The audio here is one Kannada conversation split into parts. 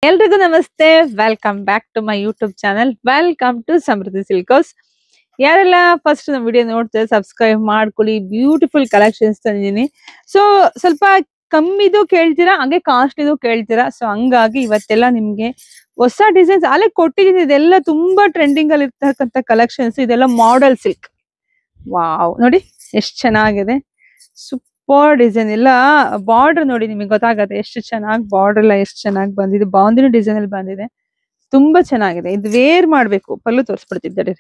ಎಲ್ರಿಗೂ ನಮಸ್ತೆ. Welcome back to my YouTube channel. Welcome to Samruddhi silk house. ಯಾರೆಲ್ಲ ಫಸ್ಟ್ ನಮ್ಮ ವಿಡಿಯೋ ನೋಡ್ತಾರೆ ಸಬ್ಸ್ಕ್ರೈಬ್ ಮಾಡ್ಕೊಳ್ಳಿ. ಬ್ಯೂಟಿಫುಲ್ ಕಲೆಕ್ಷನ್ಸ್ ತಂದಿದ್ದೀನಿ. ಸೊ ಸ್ವಲ್ಪ ಕಮ್ಮಿದು ಕೇಳ್ತೀರಾ, ಹಂಗೆ ಕಾಸ್ಟ್ಲಿದು ಕೇಳ್ತೀರಾ. ಸೊ ಹಂಗಾಗಿ ಇವತ್ತೆಲ್ಲ ನಿಮ್ಗೆ ಹೊಸ ಡಿಸೈನ್ಸ್ ಅಲ್ಲೇ ಕೊಟ್ಟಿದ್ದೀನಿ. ಇದೆಲ್ಲ ತುಂಬಾ ಟ್ರೆಂಡಿಂಗ್ ಅಲ್ಲಿ ಇರ್ತಕ್ಕಂಥ ಕಲೆಕ್ಷನ್ಸ್. ಇದೆಲ್ಲ ಮಾಡೆಲ್ ಸಿಲ್ಕ್. ವಾವ್, ನೋಡಿ ಎಷ್ಟು ಚೆನ್ನಾಗಿದೆ. Super design. ಎಲ್ಲ ಬಾರ್ಡರ್ ನೋಡಿ, ನಿಮಗೆ ಗೊತ್ತಾಗತ್ತೆ ಎಷ್ಟು ಚೆನ್ನಾಗಿ ಬಾರ್ಡರ್ ಎಲ್ಲ ಎಷ್ಟು ಚೆನ್ನಾಗಿ ಬಂದಿದೆ. ಬಾಂದಿನಿ ಡಿಸೈನ್ ಅಲ್ಲಿ ಬಂದಿದೆ, ತುಂಬಾ ಚೆನ್ನಾಗಿದೆ. ಇದು ವೇರ್ ಮಾಡ್ಬೇಕು. ಪಲ್ಲು ತೋರಿಸ್ಬಿಡ್ತಿದ್ದಾರೆ.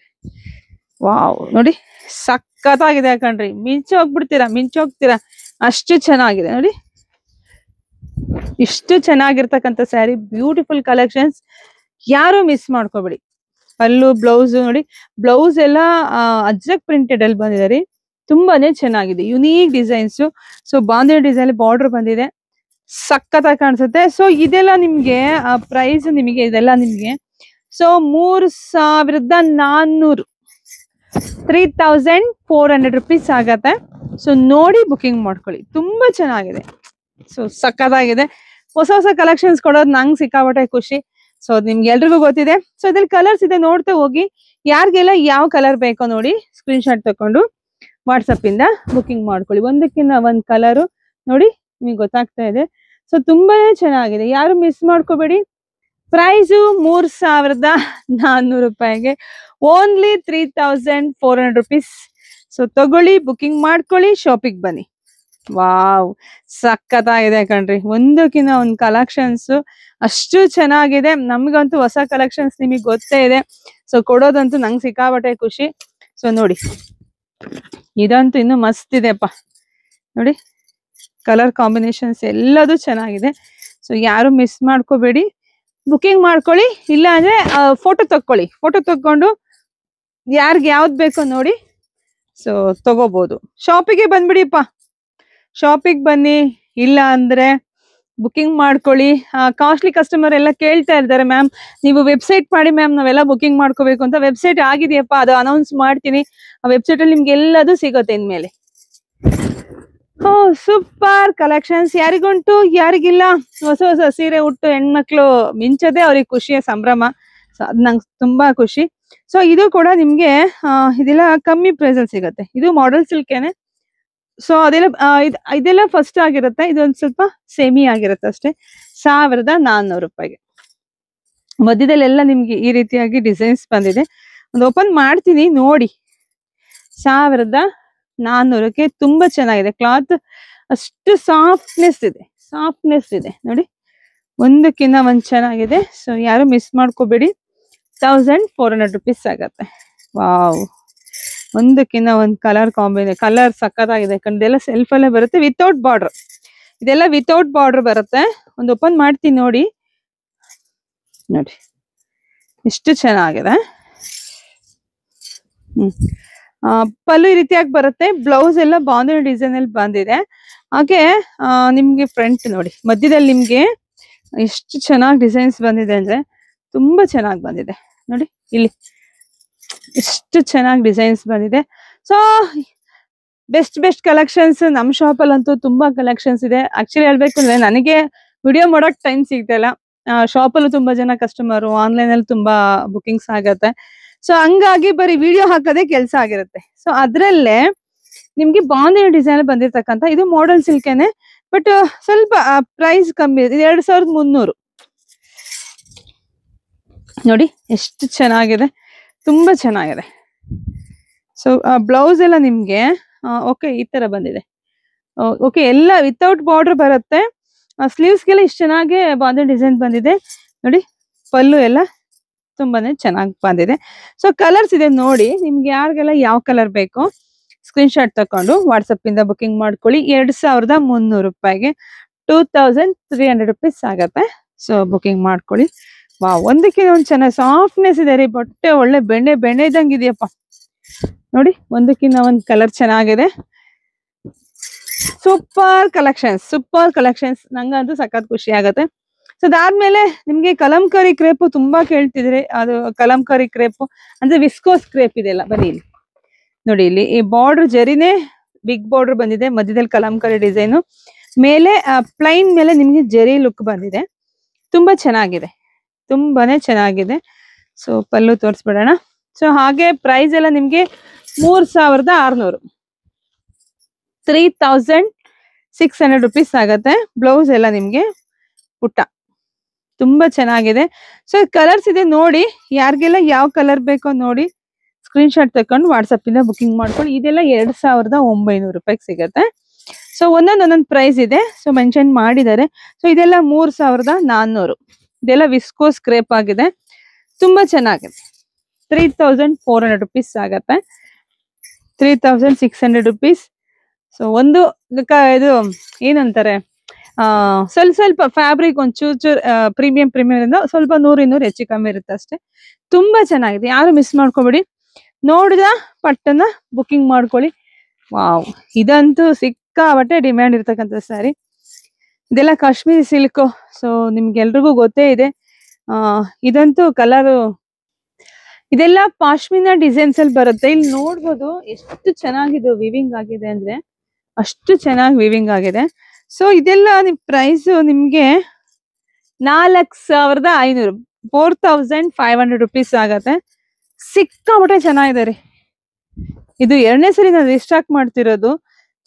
ವಾವ್, ನೋಡಿ ಸಖತ್ತಾಗಿದೆ ಕಣ್ರಿ. ಮಿಂಚೋಗ್ತೀರಾ ಅಷ್ಟು ಚೆನ್ನಾಗಿದೆ ನೋಡಿ. ಇಷ್ಟು ಚೆನ್ನಾಗಿರ್ತಕ್ಕಂಥ ಸ್ಯಾರಿ, ಬ್ಯೂಟಿಫುಲ್ ಕಲೆಕ್ಷನ್ಸ್. ಯಾರು ಮಿಸ್ ಮಾಡ್ಕೋಬೇಡಿ. ಪಲ್ಲು ಬ್ಲೌಸ್ ನೋಡಿ, ಬ್ಲೌಸ್ ಎಲ್ಲ ಅಜ್ರಕ್ ಪ್ರಿಂಟೆಡ್ ಅಲ್ಲಿ ಬಂದಿದೆ. ತುಂಬಾನೇ ಚೆನ್ನಾಗಿದೆ, unique designs. So bandhani design border ಬಂದಿದೆ, ಸಖತ್ತಾಗಿ ಕಾಣಿಸುತ್ತೆ. ಸೊ ಇದೆಲ್ಲ ನಿಮ್ಗೆ ಪ್ರೈಸ್ ನಿಮಗೆ ಇದೆಲ್ಲ ನಿಮ್ಗೆ ಸೊ 3400 3400 ರುಪೀಸ್ ಆಗತ್ತೆ. ಸೊ ನೋಡಿ ಬುಕಿಂಗ್ ಮಾಡ್ಕೊಳ್ಳಿ, ತುಂಬಾ ಚೆನ್ನಾಗಿದೆ. ಸೊ ಸಖತ್ತಾಗಿದೆ. ಹೊಸ ಹೊಸ ಕಲೆಕ್ಷನ್ಸ್ ಕೊಡೋದು ನಂಗೆ ಸಿಕ್ಕಾಪಟ್ಟೆ ಖುಷಿ. ಸೊ ನಿಮ್ಗೆ ಎಲ್ರಿಗೂ ಗೊತ್ತಿದೆ. ಸೊ ಇದ್ರಲ್ಲಿ ಕಲರ್ಸ್ ಇದೆ, ನೋಡ್ತಾ ಹೋಗಿ. ಯಾರಿಗೆಲ್ಲ ಯಾವ ಕಲರ್ ಬೇಕೋ ನೋಡಿ ಸ್ಕ್ರೀನ್ ಶಾಟ್ ತಕೊಂಡು ವಾಟ್ಸಪ್ ಇಂದ ಬುಕಿಂಗ್ ಮಾಡ್ಕೊಳ್ಳಿ. ಒಂದಕ್ಕಿಂತ ಒಂದ್ ಕಲರು ನೋಡಿ, ನಿಮಗೆ ಗೊತ್ತಾಗ್ತಾ ಇದೆ. ಸೊ ತುಂಬಾನೇ ಚೆನ್ನಾಗಿದೆ, ಯಾರು ಮಿಸ್ ಮಾಡ್ಕೋಬೇಡಿ. ಪ್ರೈಸು 3400 ರೂಪಾಯಿಗೆ, ಓನ್ಲಿ 3400 ರುಪೀಸ್. ಸೊ ತಗೊಳ್ಳಿ, ಬುಕಿಂಗ್ ಮಾಡ್ಕೊಳ್ಳಿ, ಶಾಪಿಗೆ ಬನ್ನಿ. ವಾವ್, ಸಖತ್ತಾಗಿದೆ ಕಣ್ರಿ. ಒಂದಕ್ಕಿಂತ ಒಂದ್ ಕಲೆಕ್ಷನ್ಸ್ ಅಷ್ಟು ಚೆನ್ನಾಗಿದೆ. ನಮ್ಗಂತೂ ಹೊಸ ಕಲೆಕ್ಷನ್ಸ್ ನಿಮಗೆ ಗೊತ್ತೇ ಇದೆ. ಸೊ ಕೊಡೋದಂತೂ ನಂಗೆ ಸಿಕ್ಕಾಪಟ್ಟೆ ಖುಷಿ. ಸೊ ನೋಡಿ, ಇದಂತೂ ಇನ್ನು ಮಸ್ತ್ ಇದೆಪ್ಪ. ನೋಡಿ ಕಲರ್ ಕಾಂಬಿನೇಷನ್ಸ್ ಎಲ್ಲದೂ ಚೆನ್ನಾಗಿದೆ. ಸೊ ಯಾರು ಮಿಸ್ ಮಾಡ್ಕೋಬೇಡಿ, ಬುಕಿಂಗ್ ಮಾಡ್ಕೊಳ್ಳಿ. ಇಲ್ಲ ಅಂದ್ರೆ ಫೋಟೋ ತಕ್ಕೊಳ್ಳಿ. ಫೋಟೋ ತಕ್ಕೊಂಡು ಯಾರಿಗೆ ಯಾವ್ದು ಬೇಕೋ ನೋಡಿ ಸೊ ತಗೋಬಹುದು. ಶಾಪಿಗೆ ಬಂದ್ಬಿಡಿಪ್ಪ, ಶಾಪಿಗೆ ಬನ್ನಿ. ಇಲ್ಲ ಅಂದ್ರೆ ಬುಕಿಂಗ್ ಮಾಡ್ಕೊಳ್ಳಿ. ಕಾಸ್ಟ್ಲಿ ಕಸ್ಟಮರ್ ಎಲ್ಲ ಕೇಳ್ತಾ ಇರ್ತಾರೆ, ಮ್ಯಾಮ್ ನೀವು ವೆಬ್ಸೈಟ್ ಮಾಡಿ ಮ್ಯಾಮ್, ನಾವೆಲ್ಲ ಬುಕಿಂಗ್ ಮಾಡ್ಕೋಬೇಕು ಅಂತ. ವೆಬ್ಸೈಟ್ ಆಗಿದೆಯಪ್ಪ, ಅದು ಅನೌನ್ಸ್ ಮಾಡ್ತೀನಿ. ಆ ವೆಬ್ಸೈಟ್ ಅಲ್ಲಿ ನಿಮ್ಗೆ ಎಲ್ಲದೂ ಸಿಗುತ್ತೆ ಇನ್ಮೇಲೆ. ಓ ಸೂಪರ್ ಕಲೆಕ್ಷನ್ಸ್. ಯಾರಿಗುಂಟು ಯಾರಿಗಿಲ್ಲ. ಹೊಸ ಹೊಸ ಸೀರೆ ಉಟ್ಟು ಹೆಣ್ಮಕ್ಳು ಮಿಂಚದೆ ಅವ್ರಿಗೆ ಖುಷಿಯ ಸಂಭ್ರಮ. ಸೊ ಅದ್ ನಂಗೆ ತುಂಬಾ ಖುಷಿ. ಸೊ ಇದು ಕೂಡ ನಿಮ್ಗೆ ಇದೆಲ್ಲ ಕಮ್ಮಿ ಪ್ರೈಸ್ ಅಲ್ಲಿ ಸಿಗತ್ತೆ. ಇದು ಮಾಡೆಲ್ ಸಿಲ್ಕೇನೆ. ಸೊ ಅದೆಲ್ಲ ಇದೆಲ್ಲ ಫಸ್ಟ್ ಆಗಿರುತ್ತೆ. ಇದೊಂದು ಸ್ವಲ್ಪ ಸೆಮಿ ಆಗಿರುತ್ತೆ ಅಷ್ಟೇ. 1400 ರೂಪಾಯಿಗೆ. ಮಧ್ಯದಲ್ಲೆಲ್ಲ ನಿಮ್ಗೆ ಈ ರೀತಿಯಾಗಿ ಡಿಸೈನ್ಸ್ ಬಂದಿದೆ. ಒಂದು ಓಪನ್ ಮಾಡ್ತೀನಿ ನೋಡಿ. 1400ಕ್ಕೆ ತುಂಬಾ ಚೆನ್ನಾಗಿದೆ. ಕ್ಲಾತ್ ಅಷ್ಟು ಸಾಫ್ಟ್ನೆಸ್ ಇದೆ ನೋಡಿ. ಒಂದಕ್ಕಿಂತ ಒಂದ್ ಚೆನ್ನಾಗಿದೆ. ಸೊ ಯಾರು ಮಿಸ್ ಮಾಡ್ಕೋಬೇಡಿ. 1400 ರುಪೀಸ್ ಆಗತ್ತೆ. ವಾವ್, ಒಂದಕ್ಕಿಂತ ಒಂದ್ ಕಲರ್ ಕಲರ್ ಸಖತ್ತಾಗಿದೆ. ಇದೆಲ್ಲ ಸೆಲ್ಫ್ ಅಲ್ಲೇ ಬರುತ್ತೆ, ವಿತೌಟ್ ಬಾರ್ಡರ್. ಇದೆಲ್ಲ ವಿತೌಟ್ ಬಾರ್ಡರ್ ಬರುತ್ತೆ. ಒಂದು ಓಪನ್ ಮಾಡ್ತೀನಿ ನೋಡಿ. ಎಷ್ಟು ಚೆನ್ನಾಗಿದೆ. ಪಲ್ಲು ಈ ರೀತಿಯಾಗಿ ಬರುತ್ತೆ. ಬ್ಲೌಸ್ ಎಲ್ಲ ಬಾಂದಿನಿ ಡಿಸೈನ್ ಅಲ್ಲಿ ಬಂದಿದೆ. ಹಾಗೆ ನಿಮ್ಗೆ ಫ್ರಂಟ್ ನೋಡಿ, ಮಧ್ಯದಲ್ಲಿ ನಿಮ್ಗೆ ಎಷ್ಟು ಚೆನ್ನಾಗಿ ಡಿಸೈನ್ಸ್ ಬಂದಿದೆ ಅಂದ್ರೆ ತುಂಬಾ ಚೆನ್ನಾಗಿ ಬಂದಿದೆ ನೋಡಿ. ಇಲ್ಲಿ ಎಷ್ಟು ಚೆನ್ನಾಗಿ ಡಿಸೈನ್ಸ್ ಬಂದಿದೆ. ಸೊ ಬೆಸ್ಟ್ ಕಲೆಕ್ಷನ್ಸ್ ನಮ್ ಶಾಪ್ ಅಲ್ಲಂತೂ ತುಂಬಾ ಕಲೆಕ್ಷನ್ಸ್ ಇದೆ. ಆಕ್ಚುಲಿ ಹೇಳ್ಬೇಕು ಅಂದ್ರೆ ನನಗೆ ವಿಡಿಯೋ ಮಾಡೋಕ್ ಟೈಮ್ ಸಿಗ್ತಾ ಶಾಪ್ ಅಲ್ಲೂ ತುಂಬಾ ಜನ ಕಸ್ಟಮರ್, ಆನ್ಲೈನ್ ಅಲ್ಲಿ ತುಂಬಾ ಬುಕಿಂಗ್ಸ್ ಆಗತ್ತೆ. ಸೊ ಹಂಗಾಗಿ ಬರೀ ವಿಡಿಯೋ ಹಾಕೋದೇ ಕೆಲಸ ಆಗಿರುತ್ತೆ. ಸೊ ಅದ್ರಲ್ಲೇ ನಿಮ್ಗೆ ಬಾಂದಿನಿ ಡಿಸೈನ್ ಬಂದಿರ್ತಕ್ಕಂಥ ಇದು ಮಾಡೆಲ್ ಸಿಲ್ಕೇನೆ. ಬಟ್ ಸ್ವಲ್ಪ ಪ್ರೈಸ್ ಕಮ್ಮಿ ಇದೆ. 2300 ನೋಡಿ, ಎಷ್ಟು ಚೆನ್ನಾಗಿದೆ, ತುಂಬಾ ಚೆನ್ನಾಗಿದೆ. ಸೊ ಬ್ಲೌಸ್ ಎಲ್ಲ ನಿಮ್ಗೆ ಓಕೆ ಈ ತರ ಬಂದಿದೆ. ಓಕೆ, ಎಲ್ಲ ವಿತೌಟ್ ಬಾರ್ಡರ್ ಬರುತ್ತೆ. ಸ್ಲೀವ್ಸ್ಗೆಲ್ಲ ಇಷ್ಟು ಚೆನ್ನಾಗಿ ಬಾಂದಿನಿ ಡಿಸೈನ್ ಬಂದಿದೆ ನೋಡಿ. ಪಲ್ಲು ಎಲ್ಲ ತುಂಬಾನೇ ಚೆನ್ನಾಗಿ ಬಂದಿದೆ. ಸೊ ಕಲರ್ಸ್ ಇದೆ ನೋಡಿ. ನಿಮ್ಗೆ ಯಾರಿಗೆಲ್ಲ ಯಾವ ಕಲರ್ ಬೇಕೋ ಸ್ಕ್ರೀನ್ ಶಾಟ್ ತಕೊಂಡು ವಾಟ್ಸಪ್ ಇಂದ ಬುಕಿಂಗ್ ಮಾಡ್ಕೊಳ್ಳಿ. 2300 ರೂಪಾಯಿಗೆ 2300 ರುಪೀಸ್ ಆಗತ್ತೆ. ಸೊ ಬುಕಿಂಗ್ ಮಾಡ್ಕೊಳ್ಳಿ. ಒಂದಕ್ಕಿಂತ ಒಂದ್ ಚೆನ್ನಾಗಿ ಸಾಫ್ಟ್ನೆಸ್ ಇದೆ ರೀ. ಬಟ್ಟೆ ಒಳ್ಳೆ ಬೆಣ್ಣೆ ಇದ್ದಂಗೆ ಇದೆಯಪ್ಪ ನೋಡಿ. ಒಂದಕ್ಕಿಂತ ಒಂದ್ ಕಲರ್ ಚೆನ್ನಾಗಿದೆ. Super collections. ನಂಗಂತೂ ಸಖತ್ ಖುಷಿ ಆಗತ್ತೆ. ಸೊ ಅದಾದ್ಮೇಲೆ ನಿಮ್ಗೆ ಕಲಂಕರಿ ಕ್ರೇಪು ತುಂಬಾ ಕೇಳ್ತಿದ್ರಿ. ಅದು ಕಲಂಕರಿ ಕ್ರೇಪು ಅಂದ್ರೆ ವಿಸ್ಕೋಸ್ ಕ್ರೇಪ್ ಇದೆಲ್ಲ. ಬನ್ನಿ ಇಲ್ಲಿ ನೋಡಿ, ಇಲ್ಲಿ ಈ ಬಾರ್ಡರ್ ಜರಿನೇ ಬಿಗ್ ಬಾರ್ಡರ್ ಬಂದಿದೆ. ಮಧ್ಯದಲ್ಲಿ ಕಲಂಕರಿ ಡಿಸೈನು, ಮೇಲೆ ಪ್ಲೈನ್ ಮೇಲೆ ನಿಮ್ಗೆ ಜರಿ ಲುಕ್ ಬಂದಿದೆ. ತುಂಬಾ ಚೆನ್ನಾಗಿದೆ, ತುಂಬಾನೇ ಚೆನ್ನಾಗಿದೆ. ಸೊ ಪಲ್ಲು ತೋರಿಸ್ಬಿಡೋಣ. ಸೊ ಹಾಗೆ ಪ್ರೈಸ್ ಎಲ್ಲ ನಿಮ್ಗೆ 3600, 3600 ರುಪೀಸ್ ಆಗತ್ತೆ. ಬ್ಲೌಸ್ ಎಲ್ಲ ನಿಮ್ಗೆ ಪುಟ್ಟ ತುಂಬಾ ಚೆನ್ನಾಗಿದೆ. ಸೊ ಕಲರ್ಸ್ ಇದೆ ನೋಡಿ, ಯಾರಿಗೆಲ್ಲ ಯಾವ ಕಲರ್ ಬೇಕೋ ನೋಡಿ ಸ್ಕ್ರೀನ್ ಶಾಟ್ ತಕೊಂಡು ವಾಟ್ಸಪ್ ಇಂದ ಬುಕಿಂಗ್ ಮಾಡ್ಕೊಳ್ಳಿ. ಇದೆಲ್ಲ 2900 ರೂಪಾಯಿಗೆ ಸಿಗತ್ತೆ. ಸೊ ಒಂದೊಂದೊಂದೊಂದು ಪ್ರೈಸ್ ಇದೆ, ಸೊ ಮೆನ್ಷನ್ ಮಾಡಿದ್ದಾರೆ. ಸೊ ಇದೆಲ್ಲ 3400. ಇದೆಲ್ಲ ವಿಸ್ಕೋಸ್ ಕ್ರೇಪ್ ಆಗಿದೆ, ತುಂಬಾ ಚೆನ್ನಾಗಿದೆ. 3400 ರುಪೀಸ್ ಆಗತ್ತೆ, 3600 ರುಪೀಸ್. ಸೊ ಒಂದು ಇದು ಏನಂತಾರೆ, ಸ್ವಲ್ಪ ಫ್ಯಾಬ್ರಿಕ್ ಒಂದು ಚೂರ್ ಪ್ರೀಮಿಯಂ ಇಂದ ಸ್ವಲ್ಪ 100-200 ಹೆಚ್ಚು ಕಮ್ಮಿ ಇರುತ್ತೆ ಅಷ್ಟೇ. ತುಂಬಾ ಚೆನ್ನಾಗಿದೆ, ಯಾರು ಮಿಸ್ ಮಾಡ್ಕೊಬೇಡಿ. ನೋಡಿದ ಪಟ್ಟನ್ನ ಬುಕಿಂಗ್ ಮಾಡ್ಕೊಳ್ಳಿ. ವಾವ್, ಇದಂತೂ ಸಿಕ್ಕಾಬಟ್ಟೆ ಡಿಮ್ಯಾಂಡ್ ಇರ್ತಕ್ಕಂಥ ಸ್ಯಾರಿ. ಇದೆಲ್ಲ ಕಾಶ್ಮೀರಿ ಸಿಲ್ಕ್. ಸೊ ನಿಮ್ಗೆಲ್ರಿಗೂ ಗೊತ್ತೇ ಇದೆ. ಇದಂತೂ ಕಲರ್, ಇದೆಲ್ಲ ಪಾಶ್ಮಿನಾ ಡಿಸೈನ್ಸ್ ಅಲ್ಲಿ ಬರುತ್ತೆ. ಇಲ್ಲಿ ನೋಡ್ಬೋದು ಎಷ್ಟು ಚೆನ್ನಾಗಿದೆ ವಿವಿಂಗ್ ಆಗಿದೆ ಅಂದ್ರೆ, ಅಷ್ಟು ಚೆನ್ನಾಗಿ ವಿವಿಂಗ್ ಆಗಿದೆ. ಸೊ ಇದೆಲ್ಲ ನಿಮ್ ಪ್ರೈಸ್ ನಿಮ್ಗೆ 4500, 4500 ರುಪೀಸ್ ಆಗತ್ತೆ. ಸಿಕ್ಕಾಪಟ್ಟೆ ಚೆನ್ನಾಗಿದೆ ರೀ. ಇದು 2ನೇ ಸರಿ ನಾನು ರಿಸ್ಟಾಕ್ ಮಾಡ್ತಿರೋದು.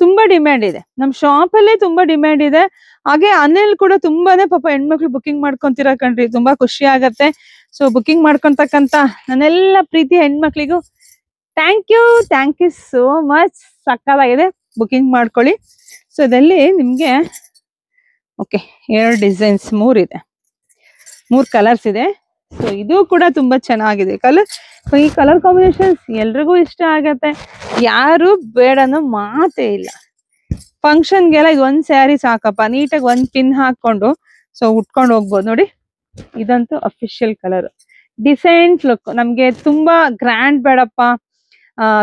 ತುಂಬಾ ಡಿಮ್ಯಾಂಡ್ ಇದೆ, ನಮ್ ಶಾಪ್ ಅಲ್ಲೇ ತುಂಬಾ ಡಿಮ್ಯಾಂಡ್ ಇದೆ. ಹಾಗೆ ಅನಿಲ್ ಕೂಡ ತುಂಬಾನೇ ಪಾಪ ಹೆಣ್ಮಕ್ಳು ಬುಕಿಂಗ್ ಮಾಡ್ಕೊಂತೀರಾ ಕಣ್ರಿ, ತುಂಬಾ ಖುಷಿ ಆಗತ್ತೆ. ಸೊ ಬುಕಿಂಗ್ ಮಾಡ್ಕೊಂತಕ್ಕಂತ ನನ್ನೆಲ್ಲ ಪ್ರೀತಿ ಹೆಣ್ಮಕ್ಳಿಗೂ ಥ್ಯಾಂಕ್ ಯು ಸೋ ಮಚ್. ಸಕ್ಕತ್ತಾಗಿದೆ, ಬುಕಿಂಗ್ ಮಾಡ್ಕೊಳ್ಳಿ. ಸೊ ಇದರಲ್ಲಿ ನಿಮ್ಗೆ ಓಕೆ 2 ಡಿಸೈನ್ಸ್, 3 ಇದೆ, 3 ಕಲರ್ಸ್ ಇದೆ. ಸೊ ಇದು ಕೂಡ ತುಂಬಾ ಚೆನ್ನಾಗಿದೆ ಕಲರ್. ಈ ಕಲರ್ ಕಾಂಬಿನೇಷನ್ಸ್ ಎಲ್ರಿಗೂ ಇಷ್ಟ ಆಗತ್ತೆ, ಯಾರು ಬೇಡ ಅನ್ನೋ ಮಾತೇ ಇಲ್ಲ. ಫಂಕ್ಷನ್ಗೆಲ್ಲ ಇದು ಒಂದ್ ಸ್ಯಾರಿ ಸಾಕಪ್ಪ, ನೀಟಾಗಿ ಒಂದ್ ಪಿನ್ ಹಾಕೊಂಡು ಸೊ ಉಟ್ಕೊಂಡು ಹೋಗ್ಬೋದು. ನೋಡಿ ಇದಂತೂ ಅಫಿಷಿಯಲ್ ಕಲರ್, ಡಿಸೆಂಟ್ ಲುಕ್. ನಮ್ಗೆ ತುಂಬಾ ಗ್ರ್ಯಾಂಡ್ ಬೇಡಪ್ಪ,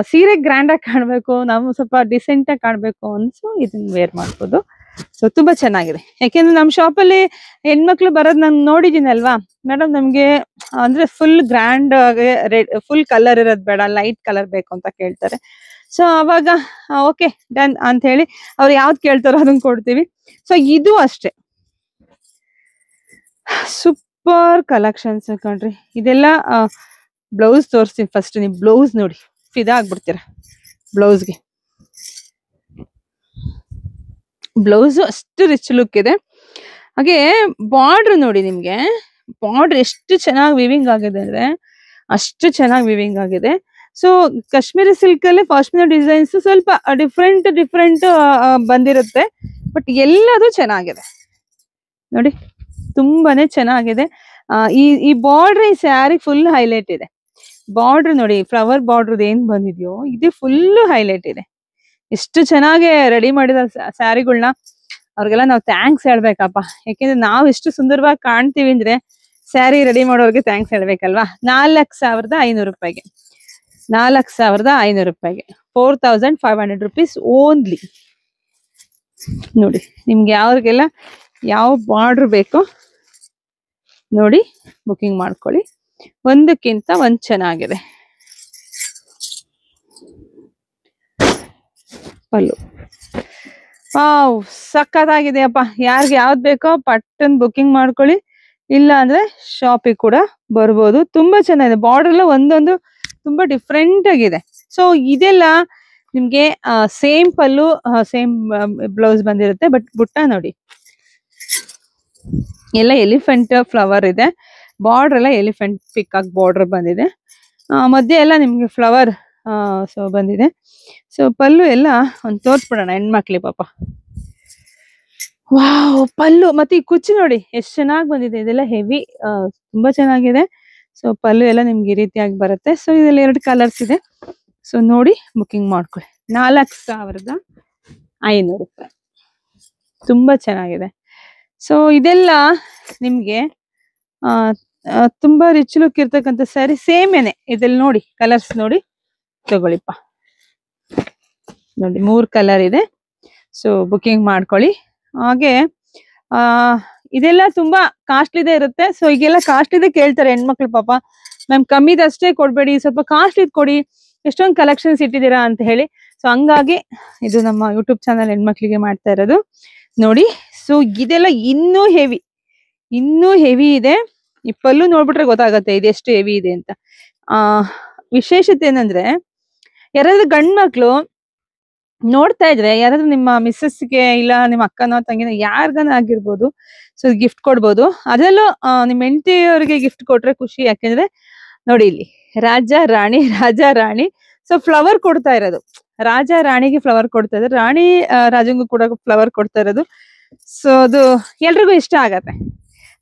ಸೀರೆ ಗ್ರ್ಯಾಂಡ್ ಆಗಿ ಕಾಣ್ಬೇಕು, ನಾವು ಸ್ವಲ್ಪ ಡಿಸೆಂಟ್ ಆಗಿ ಕಾಣ್ಬೇಕು ಅನ್ಸು ಇದನ್ನ ವೇರ್ ಮಾಡ್ಬೋದು. ಸೊ ತುಂಬಾ ಚೆನ್ನಾಗಿದೆ. ಯಾಕೆಂದ್ರೆ ನಮ್ ಶಾಪ್ ಅಲ್ಲಿ ಹೆಣ್ಮಕ್ಳು ಬರೋದ್ ನಾನು ನೋಡಿದೀನಲ್ವಾ ಮೇಡಮ್, ನಮ್ಗೆ ಅಂದ್ರೆ full grand red full colour ಇರೋದ್ ಬೇಡ, ಲೈಟ್ ಕಲರ್ ಬೇಕು ಅಂತ ಕೇಳ್ತಾರೆ. ಸೊ ಅವಾಗ ಓಕೆ ಡನ್ ಅಂತ ಹೇಳಿ ಅವ್ರು ಯಾವ್ದು ಕೇಳ್ತಾರೋ ಅದನ್ನ ಕೊಡ್ತೀವಿ. ಸೊ ಇದು ಅಷ್ಟೇ ಸೂಪರ್ ಕಲೆಕ್ಷನ್ಸ್ ಕಣ್ರಿ. ಇದೆಲ್ಲ ಬ್ಲೌಸ್ ತೋರಿಸ್ತೀನಿ ಫಸ್ಟ್. ನೀವು ಬ್ಲೌಸ್ ನೋಡಿ ಫಿದಾ ಆಗ್ಬಿಡ್ತೀರ ಬ್ಲೌಸ್ಗೆ. ಬ್ಲೌಸ್ ಅಷ್ಟು ರಿಚ್ ಲುಕ್ ಇದೆ. ಹಾಗೆ ಬಾರ್ಡರ್ ನೋಡಿ, ನಿಮ್ಗೆ ಬಾರ್ಡರ್ ಎಷ್ಟು ಚೆನ್ನಾಗಿ ವಿವಿಂಗ್ ಆಗಿದೆ ಅಂದ್ರೆ ಅಷ್ಟು ಚೆನ್ನಾಗಿ ವಿವಿಂಗ್ ಆಗಿದೆ. ಸೊ ಕಾಶ್ಮೀರಿ ಸಿಲ್ಕ್ ಅಲ್ಲಿ ಪಾಶ್ಮಿನಾ ಡಿಸೈನ್ಸ್ ಸ್ವಲ್ಪ ಡಿಫ್ರೆಂಟ್ ಬಂದಿರುತ್ತೆ, ಬಟ್ ಎಲ್ಲದೂ ಚೆನ್ನಾಗಿದೆ ನೋಡಿ, ತುಂಬಾನೇ ಚೆನ್ನಾಗಿದೆ. ಈ ಬಾರ್ಡರ್ ಈ ಸ್ಯಾರಿ ಫುಲ್ ಹೈಲೈಟ್ ಇದೆ. ಬಾರ್ಡರ್ ನೋಡಿ, ಫ್ಲವರ್ ಬಾರ್ಡರ್ ಏನ್ ಬಂದಿದ್ಯೋ ಇದು ಫುಲ್ ಹೈಲೈಟ್ ಇದೆ. ಎಷ್ಟು ಚೆನ್ನಾಗಿ ರೆಡಿ ಮಾಡಿದ ಸ್ಯಾರಿಗಳನ್ನ ಅವ್ರಿಗೆಲ್ಲ ನಾವು ಥ್ಯಾಂಕ್ಸ್ ಹೇಳ್ಬೇಕಪ್ಪ. ಯಾಕೆಂದ್ರೆ ನಾವು ಎಷ್ಟು ಸುಂದರವಾಗಿ ಕಾಣ್ತೀವಿ ಅಂದ್ರೆ ಸ್ಯಾರಿ ರೆಡಿ ಮಾಡೋರ್ಗೆ ಥ್ಯಾಂಕ್ಸ್ ಹೇಳ್ಬೇಕಲ್ವಾ. 4500 ರೂಪಾಯಿಗೆ, 4500 ರೂಪಾಯಿಗೆ 4500 ರುಪೀಸ್ ಓನ್ಲಿ. ನೋಡಿ ನಿಮ್ಗೆ ಯಾವ್ರಿಗೆಲ್ಲ ಯಾವ ಬಾರ್ಡರ್ ಬೇಕೋ ನೋಡಿ ಬುಕಿಂಗ್ ಮಾಡ್ಕೊಳ್ಳಿ. ಒಂದಕ್ಕಿಂತ ಒಂದ್ ಚೆನ್ನಾಗಿದೆ. ಪಲ್ಲು ವಾವ್ ಸಕ್ಕತ್ತಾಗಿದೆಯಪ್ಪ. ಯಾರಿಗೆ ಯಾವ್ದು ಬೇಕೋ ಪಟ್ಟನ್ ಬುಕಿಂಗ್ ಮಾಡ್ಕೊಳ್ಳಿ, ಇಲ್ಲ ಅಂದ್ರೆ ಶಾಪಿಗೆ ಕೂಡ ಬರ್ಬೋದು. ತುಂಬಾ ಚೆನ್ನಾಗಿದೆ. ಬಾರ್ಡರ್ ಎಲ್ಲ ಒಂದೊಂದು ತುಂಬಾ ಡಿಫ್ರೆಂಟ್ ಆಗಿದೆ. ಸೊ ಇದೆಲ್ಲ ನಿಮ್ಗೆ ಸೇಮ್ ಪಲ್ಲು ಸೇಮ್ ಬ್ಲೌಸ್ ಬಂದಿರುತ್ತೆ, ಬಟ್ ಬುಟ್ಟ ನೋಡಿ ಎಲ್ಲ ಎಲಿಫೆಂಟ್ ಫ್ಲವರ್ ಇದೆ. ಬಾರ್ಡರ್ ಎಲ್ಲ ಎಲಿಫೆಂಟ್ ಪಿಕಾಕ್ ಬಾರ್ಡರ್ ಬಂದಿದೆ. ಮಧ್ಯೆ ಎಲ್ಲ ನಿಮ್ಗೆ ಫ್ಲವರ್ ಸೊ ಬಂದಿದೆ. ಸೊ ಪಲ್ಲು ಎಲ್ಲ ಒಂದು ತೋರ್ಸ್ಬಿಡೋಣ ಹೆಣ್ಮಕ್ಳಿ ಪಾಪ. ವಾವ್ ಪಲ್ಲು ಮತ್ತೆ ಈ ಕುಚ್ಚು ನೋಡಿ ಎಷ್ಟು ಚೆನ್ನಾಗಿ ಬಂದಿದೆ. ಇದೆಲ್ಲ ಹೆವಿ ತುಂಬಾ ಚೆನ್ನಾಗಿದೆ. ಸೊ ಪಲ್ಲು ಎಲ್ಲ ನಿಮ್ಗೆ ಈ ರೀತಿಯಾಗಿ ಬರುತ್ತೆ. ಸೊ ಇದರಲ್ಲಿ 2 ಕಲರ್ಸ್ ಇದೆ. ಸೊ ನೋಡಿ ಬುಕಿಂಗ್ ಮಾಡ್ಕೊಳ್ಳಿ. 4500 ರೂಪಾಯಿ, ತುಂಬಾ ಚೆನ್ನಾಗಿದೆ. ಸೊ ಇದೆಲ್ಲ ನಿಮ್ಗೆ ತುಂಬಾ ರಿಚ್ ಲುಕ್ ಇರ್ತಕ್ಕಂಥ ಸ್ಯಾರಿ. ಸೇಮ್ ಏನೆ ಇದ್ರಲ್ಲಿ ನೋಡಿ ಕಲರ್ಸ್ ನೋಡಿ ತಗೊಳ್ಳಿಪ್ಪ. ನೋಡಿ 3 ಕಲರ್ ಇದೆ. ಸೊ ಬುಕಿಂಗ್ ಮಾಡ್ಕೊಳ್ಳಿ. ಹಾಗೆ ಇದೆಲ್ಲ ತುಂಬಾ ಕಾಸ್ಟ್ಲಿದೆ ಇರುತ್ತೆ. ಸೊ ಈಗೆಲ್ಲ ಕಾಸ್ಟ್ಲಿದೆ ಕೇಳ್ತಾರೆ ಹೆಣ್ಮಕ್ಳು ಪಾಪ. ಮ್ಯಾಮ್ ಕಮ್ಮಿದಷ್ಟೇ ಕೊಡ್ಬೇಡಿ, ಸ್ವಲ್ಪ ಕಾಸ್ಟ್ಲಿದ್ ಕೊಡಿ, ಎಷ್ಟೊಂದು ಕಲೆಕ್ಷನ್ಸ್ ಇಟ್ಟಿದ್ದೀರಾ ಅಂತ ಹೇಳಿ. ಸೊ ಹಂಗಾಗಿ ಇದು ನಮ್ಮ ಯೂಟ್ಯೂಬ್ ಚಾನಲ್ ಹೆಣ್ಮಕ್ಳಿಗೆ ಮಾಡ್ತಾ ಇರೋದು ನೋಡಿ. ಸೊ ಇದೆಲ್ಲ ಇನ್ನೂ ಹೆವಿ, ಇನ್ನೂ ಹೆವಿ ಇದೆ. ಈ ಪಲ್ಲು ನೋಡ್ಬಿಟ್ರೆ ಗೊತ್ತಾಗತ್ತೆ ಇದು ಎಷ್ಟು ಹೆವಿ ಇದೆ ಅಂತ. ಆ ವಿಶೇಷತೆ ಏನಂದ್ರೆ, ಯಾರಾದ್ರೂ ಗಂಡ್ ಮಕ್ಳು ನೋಡ್ತಾ ಇದ್ರೆ, ಯಾರಾದ್ರೂ ನಿಮ್ಮ ಮಿಸ್ಸಸ್ಗೆ ಇಲ್ಲ ನಿಮ್ಮ ಅಕ್ಕನೋ ತಂಗಿನ ಯಾರ್ಗಾನ ಆಗಿರ್ಬೋದು, ಸೊ ಗಿಫ್ಟ್ ಕೊಡ್ಬೋದು. ಅದರಲ್ಲೂ ನಿಮ್ ಹೆಂಡತಿಯವ್ರಿಗೆ ಗಿಫ್ಟ್ ಕೊಟ್ರೆ ಖುಷಿ. ಯಾಕೆಂದ್ರೆ ನೋಡಿ ಇಲ್ಲಿ ರಾಜ ರಾಣಿ ರಾಜ ರಾಣಿ, ಸೊ ಫ್ಲವರ್ ಕೊಡ್ತಾ ಇರೋದು. ರಾಜ ರಾಣಿಗೆ ಫ್ಲವರ್ ಕೊಡ್ತಾ ಇದ್ದಾರೆ, ರಾಣಿ ರಾಜಂಗೂ ಕೂಡ ಫ್ಲವರ್ ಕೊಡ್ತಾ ಇರೋದು. ಸೊ ಅದು ಎಲ್ರಿಗೂ ಇಷ್ಟ ಆಗತ್ತೆ.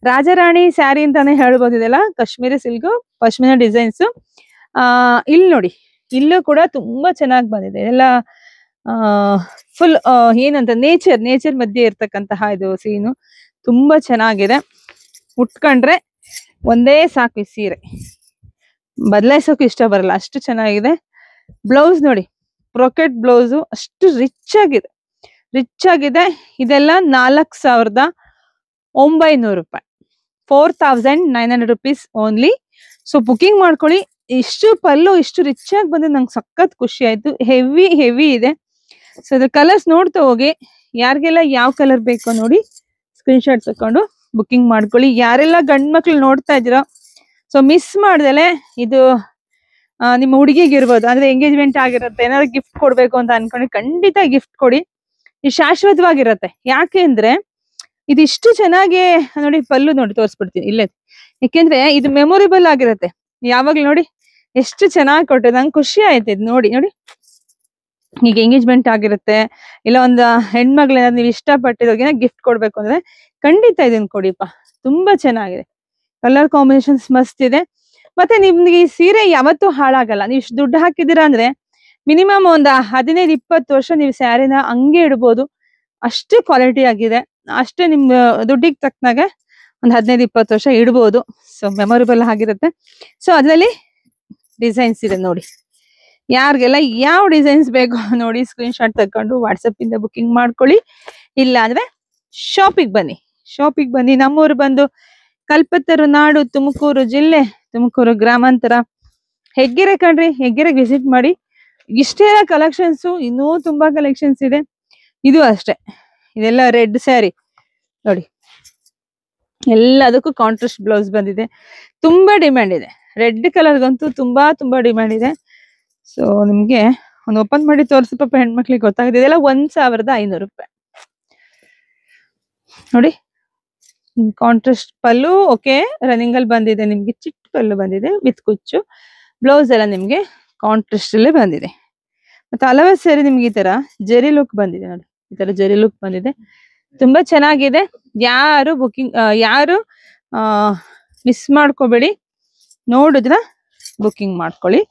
ರಾಜ ರಾಣಿ ಸ್ಯಾರಿ ಅಂತಾನೆ ಹೇಳ್ಬೋದು. ಇದೆಲ್ಲ ಕಾಶ್ಮೀರಿ ಸಿಲ್ಕ್ ಪಶ್ಮಿನಾ ಡಿಸೈನ್ಸ್. ಇಲ್ಲಿ ನೋಡಿ, ಇಲ್ಲೂ ಕೂಡ ತುಂಬಾ ಚೆನ್ನಾಗಿ ಬಂದಿದೆ ಎಲ್ಲ. ಫುಲ್ ಏನಂತ ನೇಚರ್ ಮಧ್ಯೆ ಇರ್ತಕ್ಕಂತಹ ಇದು ಸೀನು ತುಂಬಾ ಚೆನ್ನಾಗಿದೆ. ಉಟ್ಕೊಂಡ್ರೆ ಒಂದೇ ಸಾಕು ಈ ಸೀರೆ, ಬದಲಾಯಿಸೋಕು ಇಷ್ಟ ಬರಲ್ಲ, ಅಷ್ಟು ಚೆನ್ನಾಗಿದೆ. ಬ್ಲೌಸ್ ನೋಡಿ, ಬ್ರೊಕೆಟ್ ಬ್ಲೌಸು ಅಷ್ಟು ರಿಚ್ ಆಗಿದೆ. ಇದೆಲ್ಲ 4,900 ರೂಪಾಯಿ, 4,900 rupees ಓನ್ಲಿ. ಸೊ ಬುಕಿಂಗ್ ಮಾಡ್ಕೊಳ್ಳಿ. ಇಷ್ಟು ಪಲ್ಲು ಇಷ್ಟು ರಿಚ್ ಆಗಿ ಬಂದ್ರೆ ನಂಗೆ ಸಖತ್ ಖುಷಿ ಆಯ್ತು. ಹೆವಿ ಇದೆ. ಸೊ ಅದ್ರ ಕಲರ್ಸ್ ನೋಡ್ತಾ ಹೋಗಿ. ಯಾರಿಗೆಲ್ಲ ಯಾವ ಕಲರ್ ಬೇಕೋ ನೋಡಿ ಸ್ಕ್ರೀನ್ ಶಾಟ್ ತಕೊಂಡು ಬುಕಿಂಗ್ ಮಾಡ್ಕೊಳ್ಳಿ. ಯಾರೆಲ್ಲ ಗಂಡ್ ಮಕ್ಳು ನೋಡ್ತಾ ಇದ್ದೀರೋ, ಸೊ ಮಿಸ್ ಮಾಡ್ದಲೆ ಇದು ನಿಮ್ಮ ಹುಡುಗಿಗೆ ಇರ್ಬೋದು, ಅಂದ್ರೆ ಎಂಗೇಜ್ಮೆಂಟ್ ಆಗಿರುತ್ತೆ, ಏನಾದ್ರು ಗಿಫ್ಟ್ ಕೊಡ್ಬೇಕು ಅಂತ ಅನ್ಕೊಂಡು ಖಂಡಿತ ಗಿಫ್ಟ್ ಕೊಡಿ. ಇದು ಶಾಶ್ವತವಾಗಿರತ್ತೆ. ಯಾಕೆ ಅಂದ್ರೆ ಇದಿಷ್ಟು ಚೆನ್ನಾಗಿ ನೋಡಿ, ಪಲ್ಲು ನೋಡಿ ತೋರಿಸ್ಬಿಡ್ತೀನಿ ಇಲ್ಲೇ. ಯಾಕೆಂದ್ರೆ ಇದು ಮೆಮೊರೇಬಲ್ ಆಗಿರತ್ತೆ. ಯಾವಾಗ್ಲೂ ನೋಡಿ ಎಷ್ಟು ಚೆನ್ನಾಗಿ ಕೊಟ್ಟೆ, ನಂಗೆ ಖುಷಿ ಆಯ್ತು ಇದು ನೋಡಿ. ಈಗ ಎಂಗೇಜ್ಮೆಂಟ್ ಆಗಿರುತ್ತೆ, ಇಲ್ಲ ಒಂದು ಹೆಣ್ಮಗ್ಳ ನೀವು ಇಷ್ಟಪಟ್ಟಿರೋಗಿನ ಗಿಫ್ಟ್ ಕೊಡ್ಬೇಕು ಅಂದ್ರೆ ಖಂಡಿತ ಇದನ್ನ ಕೊಡಿಪ್ಪ. ತುಂಬಾ ಚೆನ್ನಾಗಿದೆ, ಕಲರ್ ಕಾಂಬಿನೇಷನ್ಸ್ ಮಸ್ತ್ ಇದೆ. ಮತ್ತೆ ನಿಮ್ಗೆ ಈ ಸೀರೆ ಯಾವತ್ತೂ ಹಾಳಾಗಲ್ಲ. ನೀವು ಇಷ್ಟು ದುಡ್ಡು ಹಾಕಿದ್ದೀರಾ ಅಂದ್ರೆ ಮಿನಿಮಮ್ ಒಂದು 15-20 ವರ್ಷ ನೀವು ಸ್ಯಾರಿನ ಹಂಗೆ ಇಡ್ಬೋದು. ಅಷ್ಟು ಕ್ವಾಲಿಟಿ ಆಗಿದೆ. ಅಷ್ಟೇ ನಿಮ್ ದುಡ್ಡಿಗೆ ತಕ್ಕನಾಗೆ ಒಂದು 15-20 ವರ್ಷ ಇಡ್ಬೋದು. ಸೊ ಮೆಮೊರೇಬಲ್ ಆಗಿರುತ್ತೆ. ಸೊ ಅದ್ರಲ್ಲಿ ಡಿಸೈನ್ಸ್ ಇದೆ ನೋಡಿ. ಯಾರಿಗೆಲ್ಲ ಯಾವ ಡಿಸೈನ್ಸ್ ಬೇಕು ನೋಡಿ ಸ್ಕ್ರೀನ್ ಶಾಟ್ ತಕೊಂಡು ವಾಟ್ಸಪ್ ಇಂದ ಬುಕಿಂಗ್ ಮಾಡ್ಕೊಳ್ಳಿ. ಇಲ್ಲ ಅಂದ್ರೆ ಶಾಪಿಗೆ ಬನ್ನಿ. ನಮ್ಮೂರು ಬಂದು ಕಲ್ಪತರು ನಾಡು, ತುಮಕೂರು ಜಿಲ್ಲೆ, ತುಮಕೂರು ಗ್ರಾಮಾಂತರ, ಹೆಗ್ಗೆರೆ ಕಣ್ರಿ. ಹೆಗ್ಗೆರೆಗೆ ವಿಸಿಟ್ ಮಾಡಿ. ಇಷ್ಟೇ ಕಲೆಕ್ಷನ್ಸ್, ಇನ್ನೂ ತುಂಬಾ ಕಲೆಕ್ಷನ್ಸ್ ಇದೆ. ಇದು ಅಷ್ಟೇ, ಇದೆಲ್ಲ ರೆಡ್ ಸ್ಯಾರಿ ನೋಡಿ, ಎಲ್ಲದಕ್ಕೂ ಕಾಂಟ್ರಾಸ್ಟ್ ಬ್ಲೌಸ್ ಬಂದಿದೆ. ತುಂಬಾ ಡಿಮ್ಯಾಂಡ್ ಇದೆ. ರೆಡ್ ಕಲರ್ಗಂತೂ ತುಂಬಾ ಡಿಮ್ಯಾಂಡ್ ಇದೆ. ಸೊ ನಿಮ್ಗೆ ಒಂದು ಓಪನ್ ಮಾಡಿ ತೋರಿಸಿ ಪಾಪ ಹೆಣ್ಮಕ್ಳಿಗೆ ಗೊತ್ತಾಗಿದೆ. ಇದೆಲ್ಲ 1,500 ರೂಪಾಯಿ ನೋಡಿ. ಕಾಂಟ್ರಾಸ್ಟ್ ಪಲ್ಲು ಓಕೆ, ರನ್ನಿಂಗ್ ಅಲ್ಲಿ ಬಂದಿದೆ. ನಿಮ್ಗೆ ಚಿಕ್ಕ ಪಲ್ಲು ಬಂದಿದೆ ವಿತ್ ಕುಚ್ಚು. ಬ್ಲೌಸ್ ಎಲ್ಲ ನಿಮ್ಗೆ ಕಾಂಟ್ರಾಸ್ಟ್ ಅಲ್ಲೇ ಬಂದಿದೆ. ಮತ್ತೆ ಹಲವು ಸೇರಿ ನಿಮ್ಗೆ ಈ ತರ ಜೆರಿ ಲುಕ್ ಬಂದಿದೆ ನೋಡಿ. ಈ ತರ ಜೆರಿ ಲುಕ್ ಬಂದಿದೆ, ತುಂಬಾ ಚೆನ್ನಾಗಿದೆ. ಯಾರು ಮಿಸ್ ಮಾಡ್ಕೋಬೇಡಿ, ನೋಡಿದ್ರ ಬುಕಿಂಗ್ ಮಾಡ್ಕೊಳ್ಳಿ.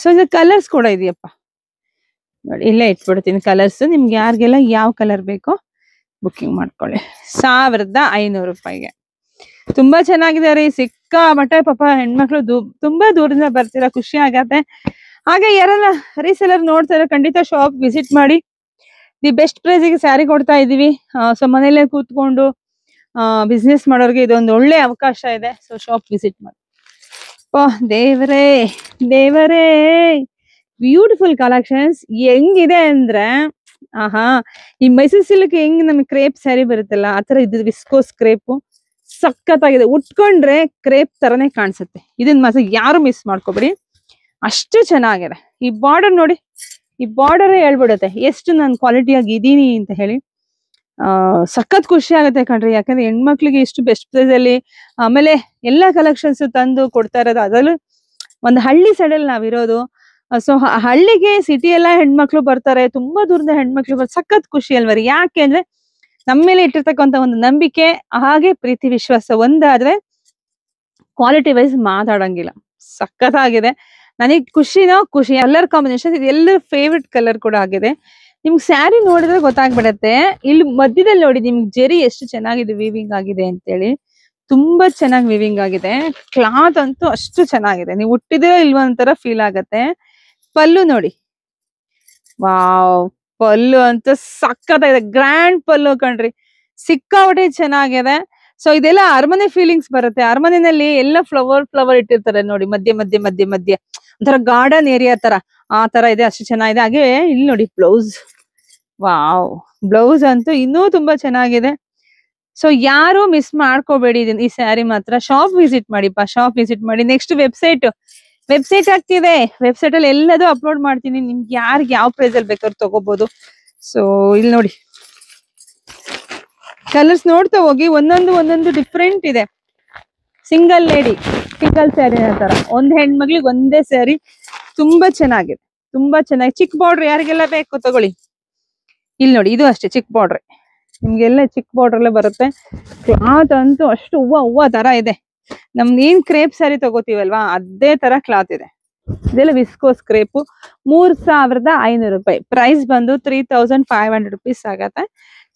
ಸೊ ಇದು ಕಲರ್ಸ್ ಕೂಡ ಇದೆಯಪ್ಪ ನೋಡಿ, ಇಲ್ಲೇ ಇಟ್ಬಿಡ್ತೀನಿ ಕಲರ್ಸ್. ನಿಮ್ಗೆ ಯಾರಿಗೆಲ್ಲ ಯಾವ ಕಲರ್ ಬೇಕೋ ಬುಕಿಂಗ್ ಮಾಡ್ಕೊಳ್ಳಿ. 1,500 ರೂಪಾಯಿಗೆ ತುಂಬಾ ಚೆನ್ನಾಗಿದೆ ರೀ. ಸಿಕ್ಕಾಪಟ್ಟೆ ಪಾಪ ಹೆಣ್ಮಕ್ಳು ತುಂಬಾ ದೂರದಿಂದ ಬರ್ತೀರಾ, ಖುಷಿ ಆಗತ್ತೆ. ಹಾಗೆ ಯಾರೆಲ್ಲ ರೀಸೆಲರ್ ನೋಡ್ತಾರೆ ಖಂಡಿತ ಶಾಪ್ ವಿಸಿಟ್ ಮಾಡಿ. ದಿ ಬೆಸ್ಟ್ ಪ್ರೈಸಿಗೆ ಸ್ಯಾರಿ ಕೊಡ್ತಾ ಇದೀವಿ. ಸೊ ಮನೇಲೆ ಕೂತ್ಕೊಂಡು ಬಿಸ್ನೆಸ್ ಮಾಡೋರ್ಗೆ ಇದೊಂದು ಒಳ್ಳೆ ಅವಕಾಶ ಇದೆ. ಸೊ ಶಾಪ್ ವಿಸಿಟ್ ಮಾಡಿ. ದೇವರೇ ಬ್ಯೂಟಿಫುಲ್ ಕಲೆಕ್ಷನ್ಸ್. ಹೆಂಗಿದೆ ಅಂದ್ರೆ ಈ ಮೈಸೂರು ಸಿಲ್ಕ್ ಹೆಂಗ್ ನಮಗೆ ಕ್ರೇಪ್ ಸ್ಯಾರಿ ಬರುತ್ತಲ್ಲ, ಆತರ ಇದು ವಿಸ್ಕೋಸ್ ಕ್ರೇಪು ಸಖತ್ತಾಗಿದೆ. ಉಟ್ಕೊಂಡ್ರೆ ಕ್ರೇಪ್ ತರನೇ ಕಾಣಿಸುತ್ತೆ. ಇದನ್ನ ಮಾತ್ರ ಯಾರು ಮಿಸ್ ಮಾಡ್ಕೋಬೇಡಿ, ಅಷ್ಟು ಚೆನ್ನಾಗಿದೆ. ಈ ಬಾರ್ಡರ್ ನೋಡಿ, ಈ ಬಾರ್ಡರ್ ಹೇಳ್ಬಿಡುತ್ತೆ ಎಷ್ಟು ನಾನು ಕ್ವಾಲಿಟಿಯಾಗಿ ಇದೀನಿ ಅಂತ ಹೇಳಿ. ಸಖತ್ ಖುಷಿ ಆಗುತ್ತೆ ಕಣ್ರಿ. ಯಾಕಂದ್ರೆ ಹೆಣ್ಮಕ್ಳಿಗೆ ಇಷ್ಟು ಬೆಸ್ಟ್ ಪ್ರೈಸ್ ಅಲ್ಲಿ ಆಮೇಲೆ ಎಲ್ಲಾ ಕಲೆಕ್ಷನ್ಸ್ ತಂದು ಕೊಡ್ತಾ ಇರೋದು. ಅದರಲ್ಲೂ ಒಂದು ಹಳ್ಳಿ ಸೈಡಲ್ಲಿ ನಾವಿರೋದು. ಸೊ ಹಳ್ಳಿಗೆ ಸಿಟಿ ಎಲ್ಲ ಹೆಣ್ಮಕ್ಳು ಬರ್ತಾರೆ, ತುಂಬಾ ದೂರದ ಹೆಣ್ಮಕ್ಳು ಬರ್ತಾರೆ. ಸಖತ್ ಖುಷಿ ಅಲ್ವರಿ. ಯಾಕೆ ಅಂದ್ರೆ ನಮ್ಮ ಮೇಲೆ ಇಟ್ಟಿರ್ತಕ್ಕಂಥ ಒಂದು ನಂಬಿಕೆ, ಹಾಗೆ ಪ್ರೀತಿ ವಿಶ್ವಾಸ ಒಂದಾದ್ರೆ ಕ್ವಾಲಿಟಿ ವೈಸ್ ಮಾತಾಡಂಗಿಲ್ಲ. ಸಖತ್ತಾಗಿದೆ. ನನಗೆ ಖುಷಿ. ಎಲ್ಲರ ಕಾಂಬಿನೇಷನ್, ಇದು ಎಲ್ಲರ ಫೇವ್ರೆಟ್ ಕಲರ್ ಕೂಡ ಆಗಿದೆ. ನಿಮ್ಗೆ ಸ್ಯಾರಿ ನೋಡಿದ್ರೆ ಗೊತ್ತಾಗ್ಬಿಡತ್ತೆ. ಇಲ್ಲಿ ಮಧ್ಯದಲ್ಲಿ ನೋಡಿ ನಿಮ್ಗೆ ಜೆರಿ ಎಷ್ಟು ಚೆನ್ನಾಗಿದೆ ವೀವಿಂಗ್ ಆಗಿದೆ ಅಂತೇಳಿ. ತುಂಬಾ ಚೆನ್ನಾಗಿ ವೀವಿಂಗ್ ಆಗಿದೆ. ಕ್ಲಾತ್ ಅಂತೂ ಅಷ್ಟು ಚೆನ್ನಾಗಿದೆ. ನೀವು ಹುಟ್ಟಿದಿರೋ ಇಲ್ವ ಒಂಥರ ಫೀಲ್ ಆಗತ್ತೆ. ಪಲ್ಲು ನೋಡಿ, ವಾವ್, ಪಲ್ಲು ಅಂತೂ ಸಖತ್ತಾಗಿದೆ. ಗ್ರ್ಯಾಂಡ್ ಪಲ್ಲು ಕಣ್ರಿ, ಸಿಕ್ಕಾಪಟ್ಟೆ ಚೆನ್ನಾಗಿದೆ. ಸೊ ಇದೆಲ್ಲ ಅರಮನೆ ಫೀಲಿಂಗ್ಸ್ ಬರುತ್ತೆ. ಅರಮನೆಯಲ್ಲಿ ಎಲ್ಲ ಫ್ಲವರ್ ಇಟ್ಟಿರ್ತಾರೆ ನೋಡಿ, ಮಧ್ಯೆ ಒಂಥರ ಗಾರ್ಡನ್ ಏರಿಯಾ ತರ, ಆ ತರ ಇದೆ. ಅಷ್ಟು ಚೆನ್ನಾಗಿದೆ. ಹಾಗೆ ಇಲ್ಲಿ ನೋಡಿ ಬ್ಲೌಸ್, ವಾವ್, ಬ್ಲೌಸ್ ಅಂತೂ ಇನ್ನೂ ತುಂಬಾ ಚೆನ್ನಾಗಿದೆ. ಸೊ ಯಾರು ಮಿಸ್ ಮಾಡ್ಕೋಬೇಡಿ ಈ ಸ್ಯಾರಿ ಮಾತ್ರ. ಶಾಪ್ ವಿಸಿಟ್ ಮಾಡಿಪ್ಪ, ಶಾಪ್ ವಿಸಿಟ್ ಮಾಡಿ. ನೆಕ್ಸ್ಟ್ ವೆಬ್ಸೈಟ್ ಆಗ್ತಿದೆ. ವೆಬ್ಸೈಟ್ ಅಲ್ಲಿ ಎಲ್ಲದೂ ಅಪ್ಲೋಡ್ ಮಾಡ್ತೀನಿ. ನಿಮ್ಗೆ ಯಾರಿಗೆ ಯಾವ ಪ್ರೈಸ್ ಅಲ್ಲಿ ಬೇಕಾದ್ರೂ ತಗೋಬಹುದು. ಸೊ ಇಲ್ಲಿ ನೋಡಿ, ಕಲರ್ಸ್ ನೋಡ್ತಾ ಹೋಗಿ. ಒಂದೊಂದು ಡಿಫ್ರೆಂಟ್ ಇದೆ. ಸಿಂಗಲ್ ಲೇಡಿ ಸಿಂಗಲ್ ಸ್ಯಾರಿ ತರ, ಒಂದ್ ಹೆಣ್ಮಗ್ಳಿಗೆ ಒಂದೇ ಸ್ಯಾರಿ. ತುಂಬಾ ಚೆನ್ನಾಗಿದೆ, ತುಂಬಾ ಚೆನ್ನಾಗಿ. ಚಿಕ್ಕ ಬಾರ್ಡರ್ ಯಾರಿಗೆಲ್ಲ ಬೇಕು ತಗೊಳ್ಳಿ. ಇಲ್ಲಿ ನೋಡಿ, ಇದು ಅಷ್ಟೇ ಚಿಕ್ಕ ಬಾರ್ಡ್ರೆ. ನಿಮ್ಗೆಲ್ಲ ಚಿಕ್ಕ ಬಾರ್ಡರ್ ಅಲ್ಲೇ ಬರುತ್ತೆ. ಕ್ಲಾತ್ ಅಂತೂ ಅಷ್ಟು ಹೂವ ತರ ಇದೆ. ನಮ್ದು ಏನ್ ಕ್ರೇಪ್ ಸ್ಯಾರಿ ತಗೋತೀವಲ್ವಾ, ಅದೇ ತರ ಕ್ಲಾತ್ ಇದೆ. ಇದೆಲ್ಲ ವಿಸ್ಕೋಸ್ ಕ್ರೇಪು. 3500 ರೂಪಾಯಿ. ಪ್ರೈಸ್ ಬಂದು 3500 rupees ಆಗತ್ತೆ.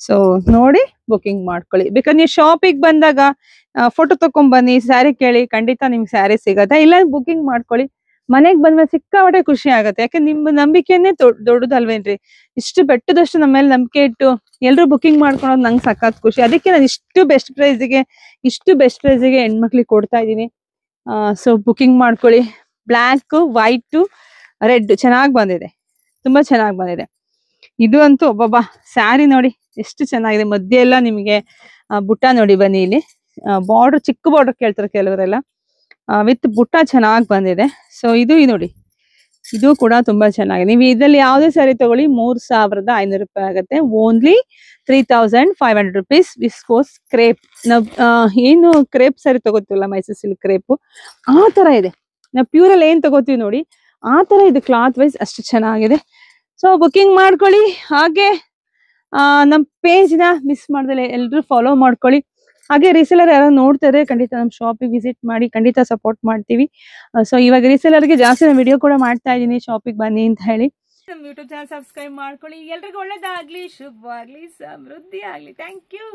ಸೊ ನೋಡಿ ಬುಕಿಂಗ್ ಮಾಡ್ಕೊಳ್ಳಿ. ಬೇಕಾದ್ರೆ ನೀವು ಶಾಪಿಗೆ ಬಂದಾಗ ಫೋಟೋ ತಕೊಂಡ್ ಬನ್ನಿ, ಸ್ಯಾರಿ ಕೇಳಿ, ಖಂಡಿತ ನಿಮ್ಗೆ ಸ್ಯಾರಿ ಸಿಗತ್ತೆ. ಇಲ್ಲ ಬುಕಿಂಗ್ ಮಾಡ್ಕೊಳ್ಳಿ. ಮನೆಗ್ ಬಂದ್ಮೇಲೆ ಸಿಕ್ಕಾಪಟ್ಟೆ ಖುಷಿ ಆಗತ್ತೆ. ಯಾಕೆ ನಿಮ್ಮ ನಂಬಿಕೆನೇ ದೊಡ್ಡದಲ್ವೇನ್ರಿ. ಇಷ್ಟು ಬೆಟ್ಟದಷ್ಟು ನಮ್ಮ ಮೇಲೆ ನಂಬಿಕೆ ಇಟ್ಟು ಎಲ್ರು ಬುಕಿಂಗ್ ಮಾಡ್ಕೊಳೋದು ನಂಗೆ ಸಖತ್ ಖುಷಿ. ಅದಕ್ಕೆ ನಾನು ಇಷ್ಟು ಬೆಸ್ಟ್ ಪ್ರೈಸ್ಗೆ ಹೆಣ್ಮಕ್ಳಿಗೆ ಕೊಡ್ತಾ ಇದೀನಿ. ಸೊ ಬುಕಿಂಗ್ ಮಾಡ್ಕೊಳ್ಳಿ. ಬ್ಲ್ಯಾಕ್, ವೈಟ್, ರೆಡ್ ಚೆನ್ನಾಗಿ ಬಂದಿದೆ, ತುಂಬಾ ಚೆನ್ನಾಗಿ ಬಂದಿದೆ. ಇದು ಅಂತೂ ಒಬ್ಬೊಬ್ಬ ಸ್ಯಾರಿ ನೋಡಿ ಎಷ್ಟು ಚೆನ್ನಾಗಿದೆ. ಮಧ್ಯೆ ಎಲ್ಲ ನಿಮಗೆ ಬುಟ್ಟ ನೋಡಿ ಬನ್ನಿ. ಇಲ್ಲಿ ಬಾರ್ಡರ್, ಚಿಕ್ಕ ಬಾರ್ಡರ್ ಕೇಳ್ತಾರೆ ಕೆಲವರೆಲ್ಲ, ವಿತ್ ಬುಟ್ಟ ಚೆನ್ನಾಗಿ ಬಂದಿದೆ. ಸೊ ಇದು ನೋಡಿ, ಇದು ಕೂಡ ತುಂಬಾ ಚೆನ್ನಾಗಿದೆ. ನೀವು ಇದರಲ್ಲಿ ಯಾವುದೇ ಸ್ಯಾರಿ ತಗೊಳ್ಳಿ 3500 ರೂಪಾಯಿ ಆಗುತ್ತೆ. Only 3500 rupees. Viscose crepe. ನಾವು ಏನು ಕ್ರೇಪ್ ಸ್ಯಾರಿ ತಗೋತೀವಲ್ಲ, ಮೈಸೂರು ಸಿಲ್ಕ್ ಕ್ರೇಪ್, ಆ ತರ ಇದೆ. ನಾವು ಪ್ಯೂರಲ್ಲಿ ಏನ್ ತಗೋತೀವಿ ನೋಡಿ, ಆ ತರ ಇದು ಕ್ಲಾತ್ ವೈಸ್ ಅಷ್ಟು ಚೆನ್ನಾಗಿದೆ. ಸೊ ಬುಕಿಂಗ್ ಮಾಡ್ಕೊಳ್ಳಿ. ಹಾಗೆ ನಮ್ಮ ಪೇಜ್ ನ ಮಿಸ್ ಮಾಡ್ದಲೆ ಎಲ್ರು ಫಾಲೋ ಮಾಡ್ಕೊಳ್ಳಿ. ಹಾಗೆ ರೀಸೆಲರ್ ಯಾರು ನೋಡ್ತಾರೆ, ಖಂಡಿತ ನಮ್ಮ ಶಾಪಿಗೆ ವಿಸಿಟ್ ಮಾಡಿ, ಖಂಡಿತ ಸಪೋರ್ಟ್ ಮಾಡ್ತೀವಿ. ಸೊ ಇವಾಗ ರೀಸೆಲರ್ಗೆ ಜಾಸ್ತಿ ನಾನು ವಿಡಿಯೋ ಕೂಡ ಮಾಡ್ತಾ ಇದ್ದೀನಿ, ಶಾಪಿಗೆ ಬನ್ನಿ ಅಂತ ಹೇಳಿ. ನಮ್ಮ ಯೂಟ್ಯೂಬ್ ಚಾನಲ್ ಸಬ್ಸ್ಕ್ರೈಬ್ ಮಾಡ್ಕೊಳ್ಳಿ. ಎಲ್ರಿಗೂ ಒಳ್ಳೇದಾಗ್ಲಿ, ಶುಭವಾಗ್ಲಿ, ಸಮೃದ್ಧಿ ಆಗ್ಲಿ. Thank you.